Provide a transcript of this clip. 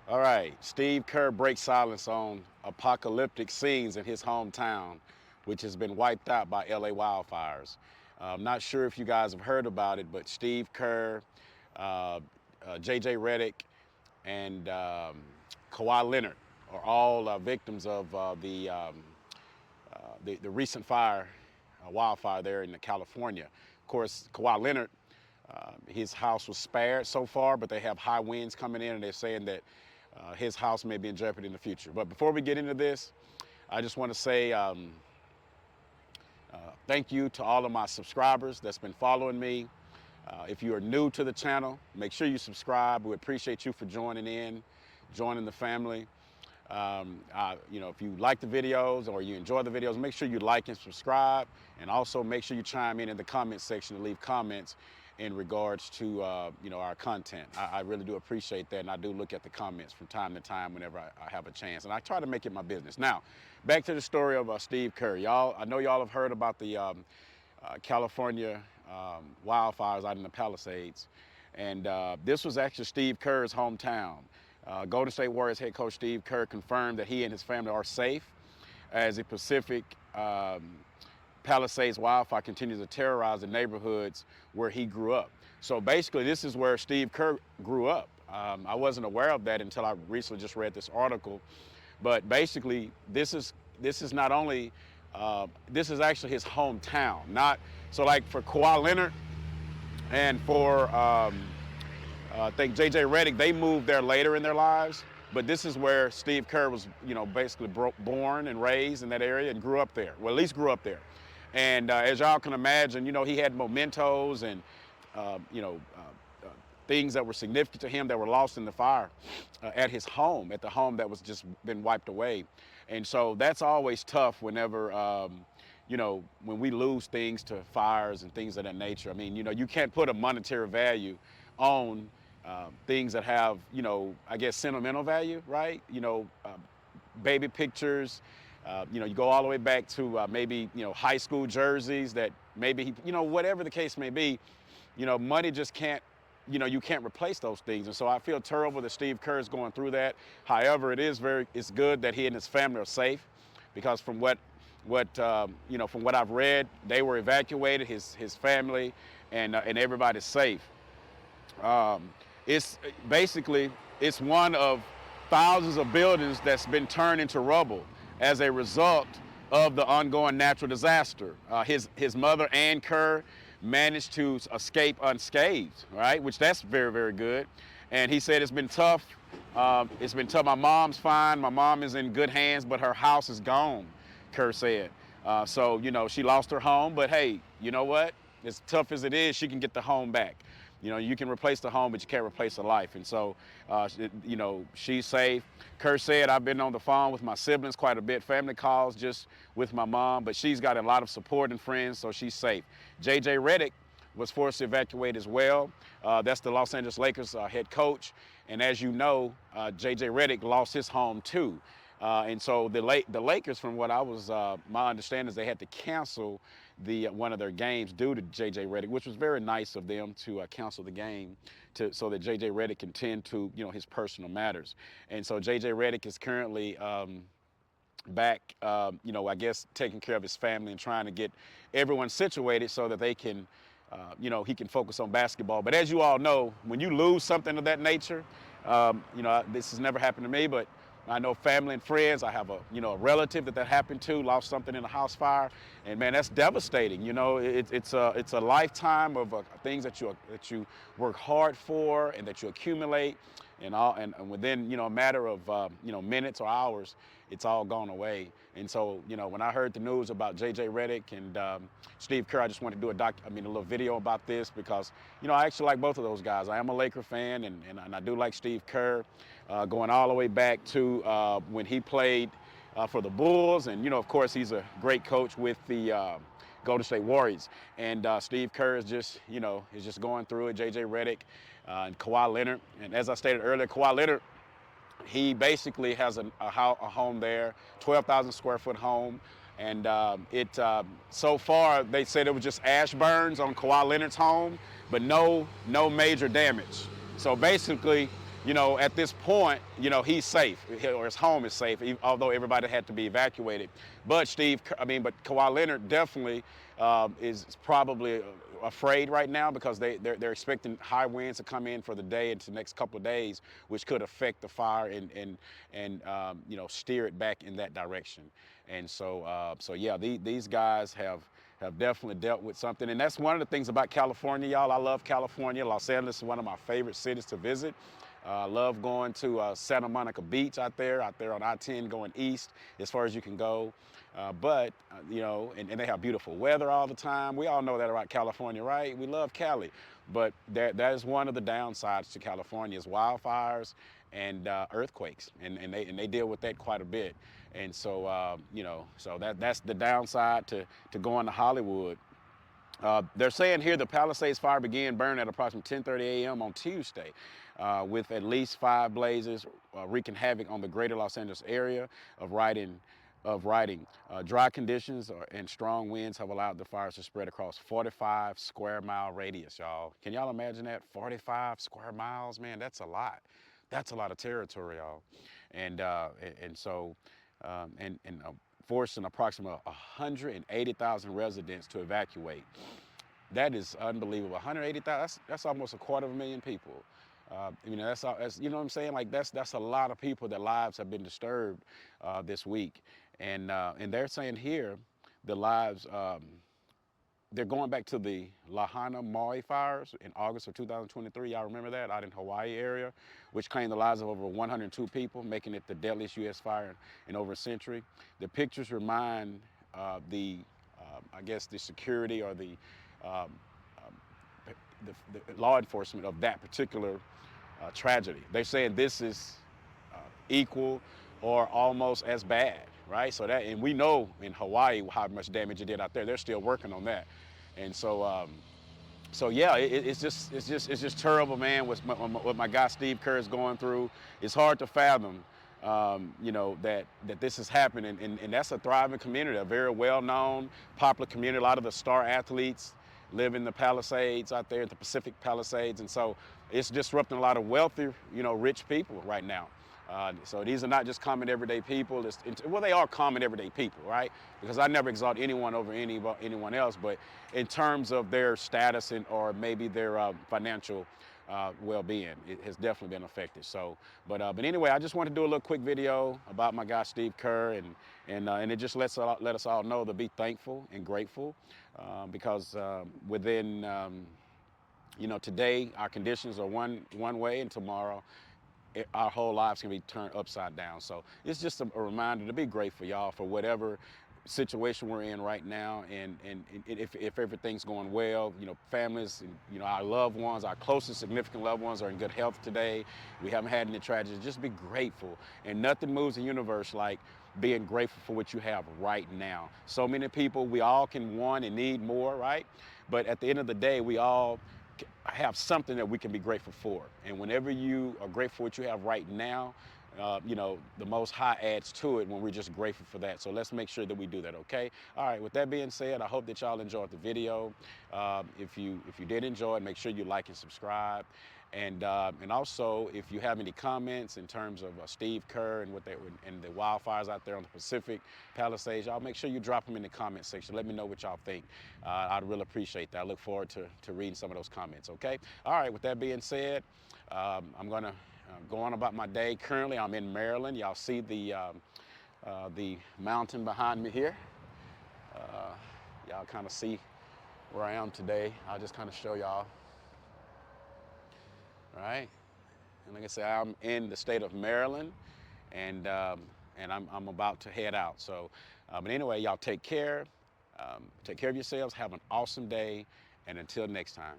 All right, Steve Kerr breaks silence on apocalyptic scenes in his hometown, which has been wiped out by LA wildfires. I'm not sure if you guys have heard about it, but Steve Kerr, uh, JJ Redick, and Kawhi Leonard are all victims of the recent wildfire there in California. Of course, Kawhi Leonard, his house was spared so far, but they have high winds coming in, and they're saying that his house may be in jeopardy in the future. But before we get into this, I just want to say thank you to all of my subscribers that's been following me. If you are new to the channel, make sure you subscribe. We appreciate you for joining the family. If you like the videos or you enjoy the videos, make sure you like and subscribe, and also make sure you chime in the comment section and leave comments in regards to our content. I really do appreciate that, and I do look at the comments from time to time whenever I have a chance, and I try to make it my business. Now, back to the story of Steve Kerr. I know y'all have heard about the California wildfires out in the Palisades, and this was actually Steve Kerr's hometown. Golden State Warriors head coach Steve Kerr confirmed that he and his family are safe as the Pacific Palisades wildfire continues to terrorize the neighborhoods where he grew up. So basically, this is where Steve Kerr grew up. I wasn't aware of that until I recently just read this article. But basically, this is not only this is actually his hometown. Not so like for Kawhi Leonard and for I think JJ Redick, they moved there later in their lives, but this is where Steve Kerr was, basically born and raised in that area and grew up there. Well, at least grew up there. And as y'all can imagine, he had mementos and, things that were significant to him that were lost in the fire at his home, at the home that was just been wiped away. And so that's always tough whenever, when we lose things to fires and things of that nature. I mean, you can't put a monetary value on things that have, I guess, sentimental value, right? Baby pictures. You go all the way back to maybe, high school jerseys that maybe, whatever the case may be, money just can't, you can't replace those things. And so I feel terrible that Steve Kerr is going through that. However, it's good that he and his family are safe, because from from what I've read, they were evacuated, his family, and everybody's safe. It's basically, it's one of thousands of buildings that's been turned into rubble as a result of the ongoing natural disaster. His mother, Ann Kerr, managed to escape unscathed, right? Which that's very, very good. And he said it's been tough. It's been tough. My mom's fine. My mom is in good hands, but her house is gone, Kerr said. So, she lost her home, but hey, you know what? As tough as it is, she can get the home back. You can replace the home, but you can't replace a life. And so, she's safe. Kerr said, I've been on the phone with my siblings quite a bit, family calls just with my mom, but she's got a lot of support and friends, so she's safe. JJ Redick was forced to evacuate as well. That's the Los Angeles Lakers head coach. And as you know, JJ Redick lost his home too. And so the Lakers, from what I was, my understanding is they had to cancel one of their games due to JJ Redick, which was very nice of them to cancel the game so that JJ Redick can tend to his personal matters. And so JJ Redick is currently back, I guess taking care of his family and trying to get everyone situated so that they can, he can focus on basketball. But as you all know, when you lose something of that nature, this has never happened to me, but I know family and friends. I have a relative that happened to, lost something in a house fire, and man, that's devastating. It's a lifetime of things that you work hard for and that you accumulate, and within a matter of minutes or hours, it's all gone away. And so when I heard the news about JJ Redick and Steve Kerr, I just wanted to do a little video about this, because I actually like both of those guys. I am a Laker fan, and I do like Steve Kerr, going all the way back to when he played for the Bulls, and of course he's a great coach with the Golden State Warriors. And Steve Kerr is just going through it. JJ Redick and Kawhi Leonard, and as I stated earlier, Kawhi Leonard, he basically has a home there, 12,000 square foot home. And so far, they said it was just ash burns on Kawhi Leonard's home, but no major damage. So basically, at this point, he's safe, or his home is safe, although everybody had to be evacuated. But but Kawhi Leonard definitely is probably afraid right now, because they're expecting high winds to come in for the day into the next couple of days, which could affect the fire and steer it back in that direction. And so yeah, these guys have definitely dealt with something. And that's one of the things about California, y'all. I love California. Los Angeles is one of my favorite cities to visit. I love going to Santa Monica Beach out there on I-10 going east as far as you can go. And they have beautiful weather all the time. We all know that about California, right? We love Cali. But that is one of the downsides to California, is wildfires and earthquakes. And they deal with that quite a bit. And so, so that's the downside to going to Hollywood. They're saying here the Palisades fire began burning at approximately 10:30 a.m. on Tuesday, with at least 5 blazes wreaking havoc on the greater Los Angeles area of writing. Dry conditions and strong winds have allowed the fires to spread across 45 square mile radius, y'all. Can y'all imagine that? 45 square miles, man, that's a lot. That's a lot of territory, y'all. Forcing approximately 180,000 residents to evacuate. That is unbelievable. 180,000, that's almost 250,000 people. That's you know what I'm saying? Like that's a lot of people that lives have been disturbed this week. And they're saying here the lives, they're going back to the Lahaina Maui fires in August of 2023. Y'all remember that, out in Hawaii area, which claimed the lives of over 102 people, making it the deadliest U.S. fire in over a century. The pictures remind the security or the law enforcement of that particular tragedy. They're saying this is equal or almost as bad, right? And we know in Hawaii how much damage it did out there. They're still working on that. And so yeah, it's just terrible, man. What my guy Steve Kerr is going through. It's hard to fathom, that this is happening, and that's a thriving community, a very well-known, popular community. A lot of the star athletes live in the Palisades out there, the Pacific Palisades, and so it's disrupting a lot of wealthy, rich people right now. So these are not just common everyday people. Well, they are common everyday people, right? Because I never exalt anyone over anyone else, but in terms of their status or maybe their financial well-being, it has definitely been affected. So, but anyway, I just wanted to do a little quick video about my guy Steve Kerr, and it just let us all know to be thankful and grateful, because within today our conditions are one way, and tomorrow our whole lives can be turned upside down. So it's just a reminder to be grateful, y'all, for whatever situation we're in right now, and if everything's going well, families, and, our loved ones, our closest significant loved ones are in good health today. We haven't had any tragedies. Just be grateful, and nothing moves the universe like being grateful for what you have right now. So many people, we all can want and need more, right? But at the end of the day, we all have something that we can be grateful for. And whenever you are grateful for what you have right now, the Most High adds to it when we're just grateful for that. So let's make sure that we do that, okay? All right, with that being said, I hope that y'all enjoyed the video. If you did enjoy it, make sure you like and subscribe. And also, if you have any comments in terms of Steve Kerr and and the wildfires out there on the Pacific Palisades, y'all make sure you drop them in the comment section. Let me know what y'all think. I'd really appreciate that. I look forward to reading some of those comments, okay? All right, with that being said, I'm going to go on about my day. Currently, I'm in Maryland. Y'all see the mountain behind me here. Y'all kind of see where I am today. I'll just kind of show y'all. All right, and like I said, I'm in the state of Maryland, and I'm about to head out. So, but anyway, y'all take care of yourselves. Have an awesome day, and until next time.